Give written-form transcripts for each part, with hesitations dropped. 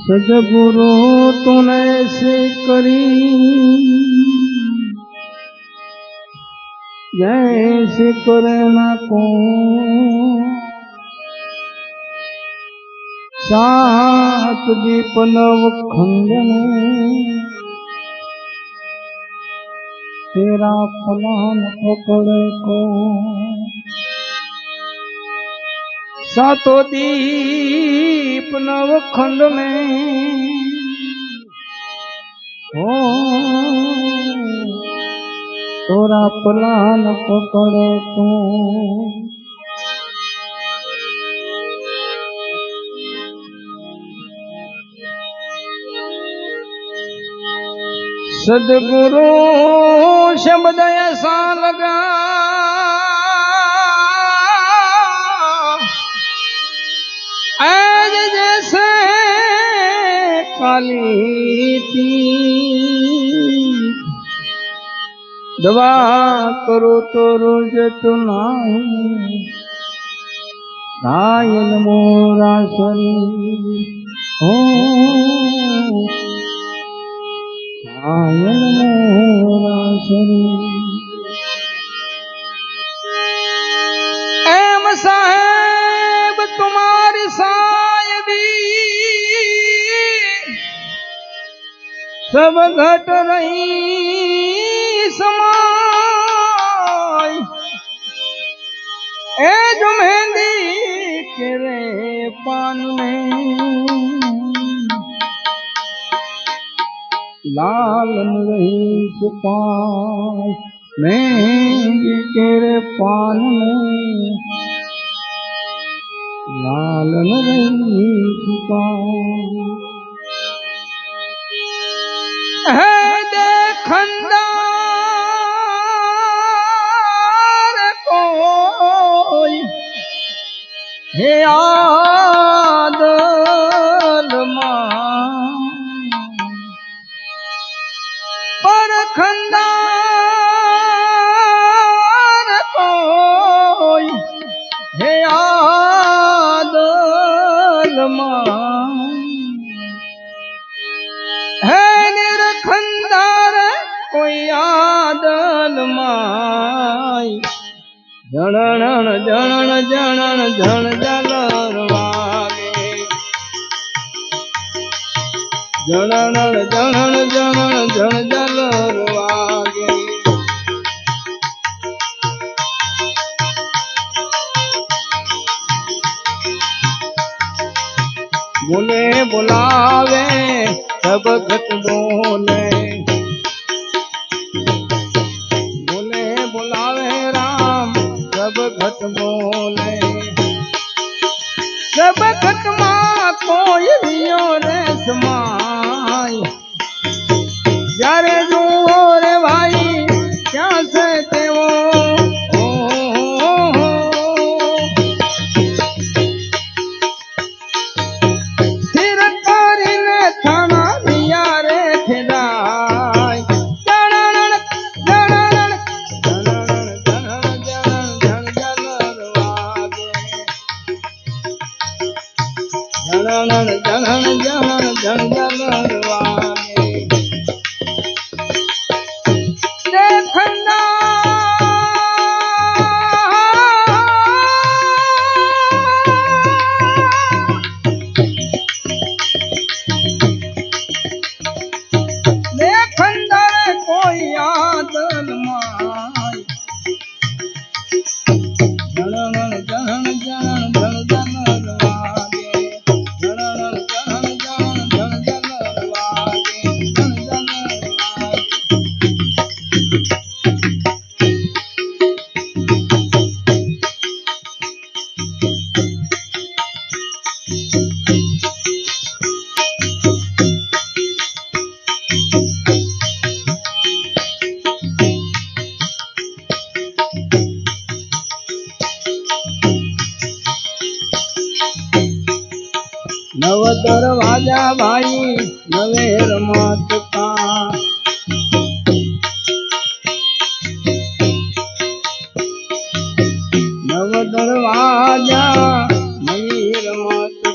सदगुरु तूने ऐसे करी जैसे करे ना को सात दीप नव खंड में तेरा फलान पकड़े को सातों दीप नव खंड में हो तोरा फलान पकड़े को सदगुरु शब्द ऐसा लगा आज जैसे काली थी दवा करो तो रोज तो नहीं घायल मोरा शरीर हो घायल मोरा शरीर एम साहेब तुम्हारी सायबी सब घट रही समाय ए जो मेहंदी के रे पान में लालन रही सुपाय मेहंदी के रे पान में लालन रही सुपाय है देखंदार कोई हे आदल पर खंदार कोई हे आदल है निरखंदार कोई आदल माई जणण जणण जणण जण जलर वागे जणण जणण जणण जण जलर वागे बोले बुलावे सब घट बोले बोले बुलावे राम सब घट बोले सब घट मां कोई रियो रे समाय यारे जो रे भाई क्या से तेवो जन जन जन जन जन वागे देखना देखना कोई आदल माय जन जन जन जन जन नव दरवाजा भाई नवेर मात का सर्व दरवाजा मीर मत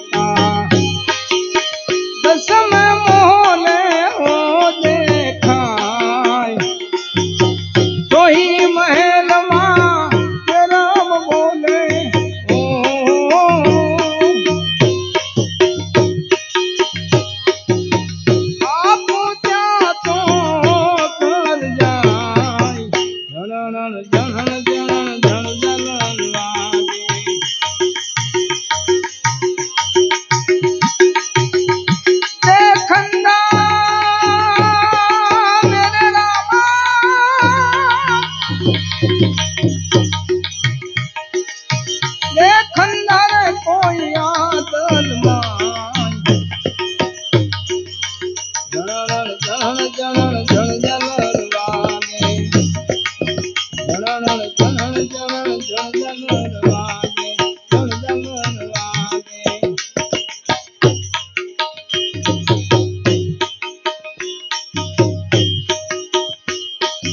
दसम मोहने हो देखाय तो ही महल राम बोले आप क्या तो कर जाय जन जन जन जन जन लागे देखंदा मेरे रामा देखंदा रे कोई आदल मान जन जन जन जन जन लागे जन जन जन जन जन लागे जन जन लागे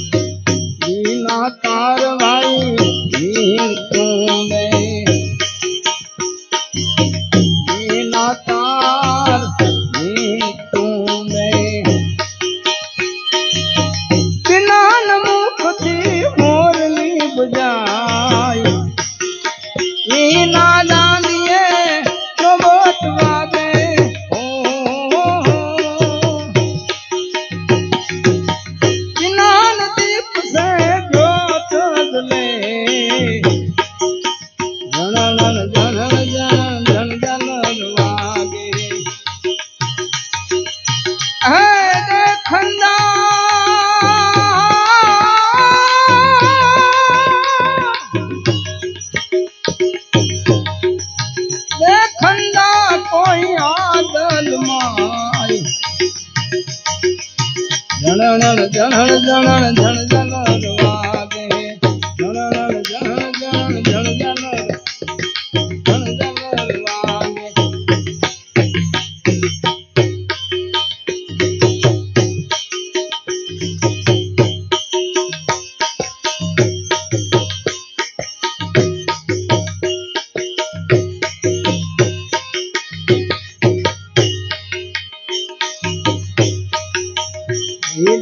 मीना कारवाई मीन तूने मीना तार मीन तूने बिना मुख थी मोरली बजाई मीना डालिए तो बहुत वादे जिनान दीप से जोत जले जन जन जन जन जन लागे है देखंदा देखंदा कोई आदल माई जन जन जन जन जन जन लागे जन जन जन जन जन जन जन लागे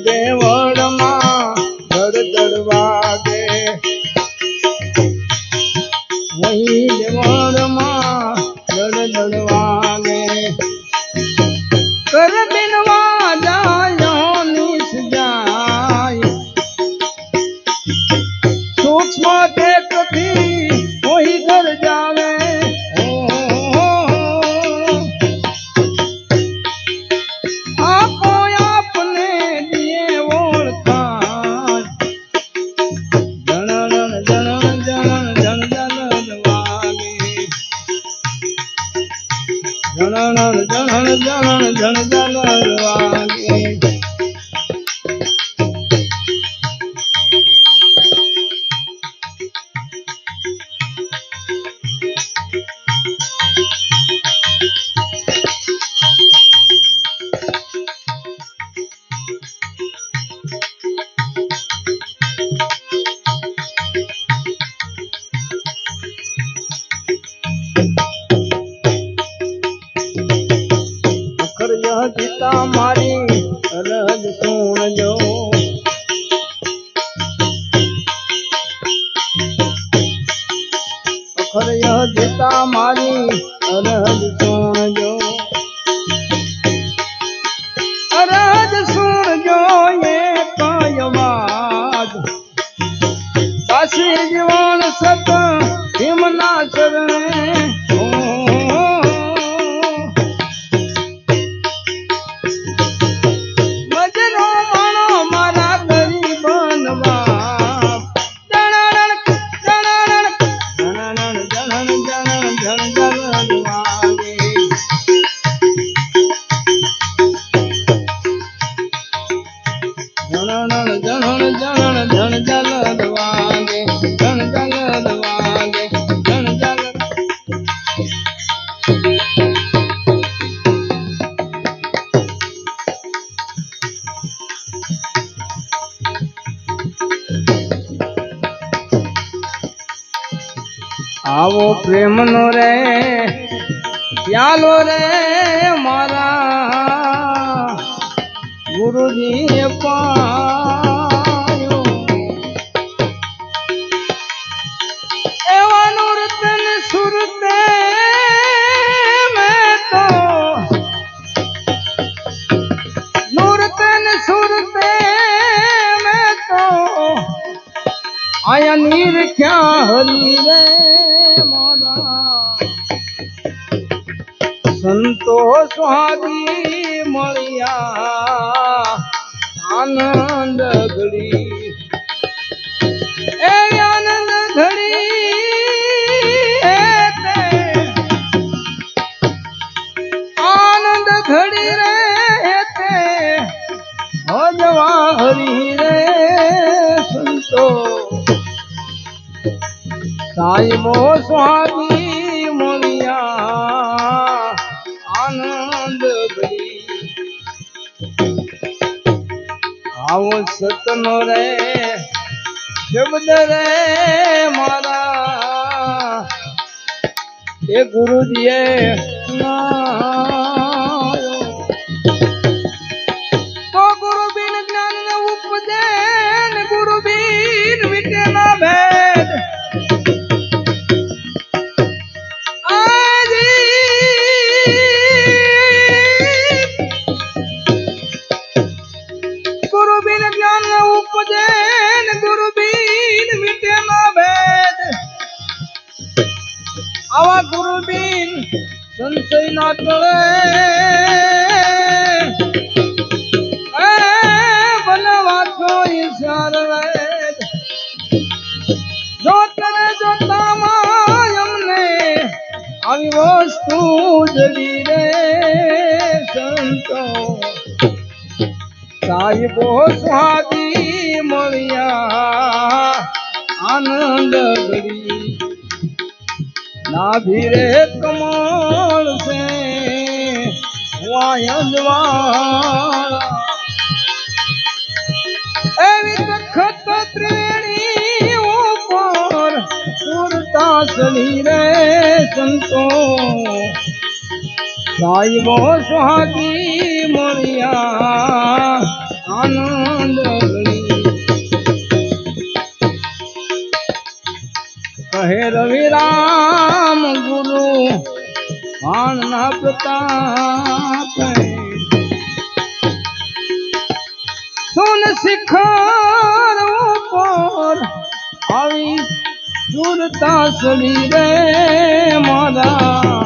देवड़ माँ दड़ दड़ वागे वही देवड़ माँ दड़ दड़ वागे कर बिनवा जायो निस जाय सूक्ष्म देख थी वही घर जावे आपो आपने दिए ओळखाण जन जन जन जन जन वागे जन जन जन जन जन वागे अखर यह गीता मारी रहज सुन जो अखर यह गीता मारी रहज सुन जो रहज सुन जो ये कायवाद दासी जीवन सत हिमना शरणे मजरो मानो मारा गरीबन बाप जनन जनन जनन जनन जनन जनन वागे આવો પ્રેમનો રે પ્યાલો રે મારા ગુરુજીએ પાયો એવા નૂરતન સુરતે મેં તો નૂરતન સુરતે મેં તો આયા નીર ક્યાં હરી રે સંતો સ્વાદી મળ્યા આનંદ ઘડી એ આનંદ ઘડી આનંદ ઘડી રે તે હજવા હરી રે સંતો સાઈબો સ્વાદી મળ્યા આનંદ ઘડી આવો સતનો રે શબ્દ રે મારા એ ગુરુજીએ તો ગુરુ બિન જ્ઞાન ને ઉપજે ને ગુરુ બિન વિટે ના ભેદ આવા ગુરુ બિન સંશય ના ટળે બનવા છો ઈશાર જો તને જોતામાં અમને આવી વસ્તુ જડી રે સંતો સાહેબો સ્વાદી મળ્યા આનંદ ઘડી નાભી રે કમળ સે વાયજવાળા એવી તખત ત્રિવેણી ઉપર સુરતા સલી રે સંતો સાઈબો સ્વાદી મળ્યા આનંદ ઘડી કહે રવિરામ ગુરુ ભાણના પ્રતાપ સુન શિખર ઉપર આવી સુરતા સડી રે મારા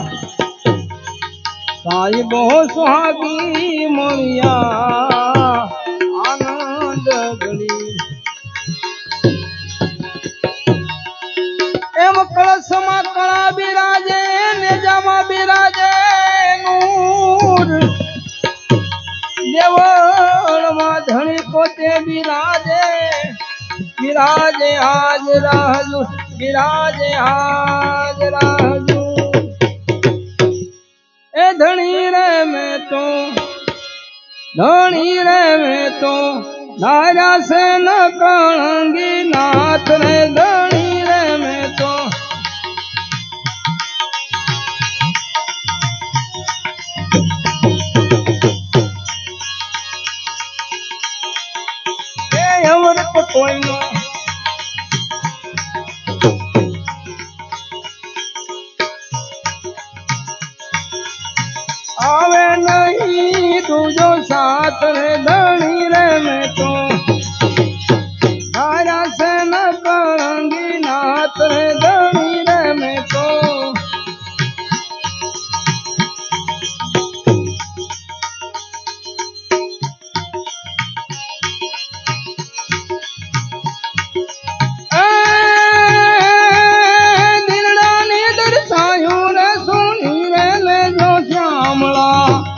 સાઈબો સ્વાદી મળ્યા આનંદ ઘડી એમ કળશમાં કળા બિરાજે નેજામાં બિરાજે નૂર દેવળમાં ધણી પોતે બિરાજે બિરાજે હાજરાજુ બિરાજે હાજરાજુ એ ધણી રે મેં તો ધણી રે મેં તો નાર્યા સે ન કણંગી નાથ રે ધણી રે મેં તો એ અમૃત કોઈનો આવે નહીં તુજો સાથ રે ધણી રે મેં તો નાર્યા સે ન કણંગી નાથ રે ધણી રે મેં તો દિલડાની દર્શાયું રે સુની રે લેજો શ્યામળા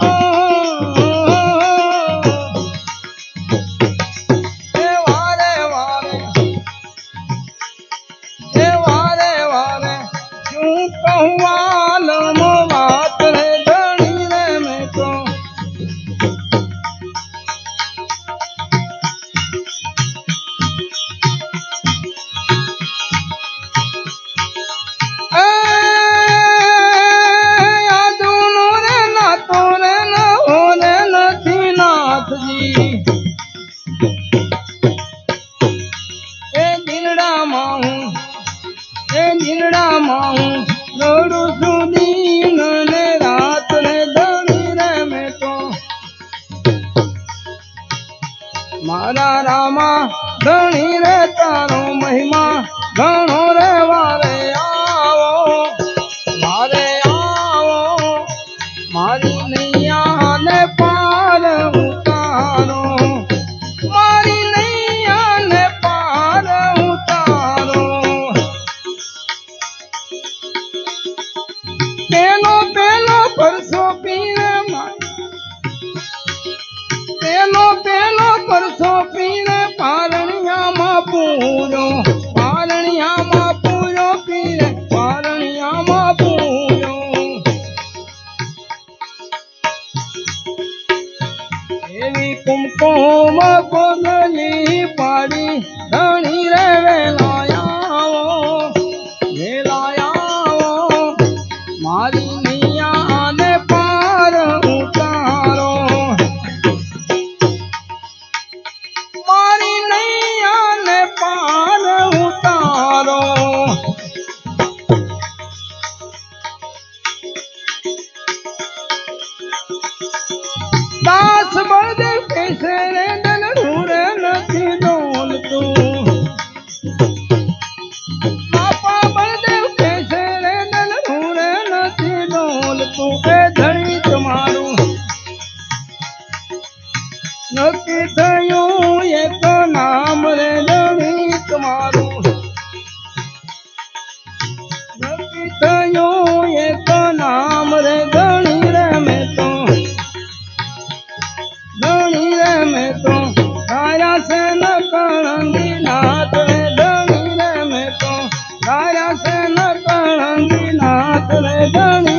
એ દીનડામાં હું રડું છું દીન ને રાત ને ધણી રે મેં તો મારા રામા ધણી રે તારો મહિમા ઘણો રે વારે આવો મારી નૈયા ને પાર ઉતારો મારી નૈયા ને પાર ઉતારો પેલો પરસો પીને પેલો પરસો પીને પારણિયામાં પૂરો પીને પારણિયામાં પૂરો એવી કુમકુમ કોગલી પાડી ધણી રે વેલાયાવો મારી નૈયા ને પાર ઉતારો મારી નૈયા ને પાર ઉતારો દાસ બળદેવ કેસે રે દલડું રે નથી ડોલતું બાપા બળદેવ કેસે રે દલડું રે નથી ડોલતું એ ધણી તમારું નક્કી થયું એક નામ રે ધણી તમારું નક્કી થયું એક નામ રે ધણી રે મેં તો राया से न कणंगी नाथ रे धणी रे मैं तो राया से न कणंगी नाथ रे धणी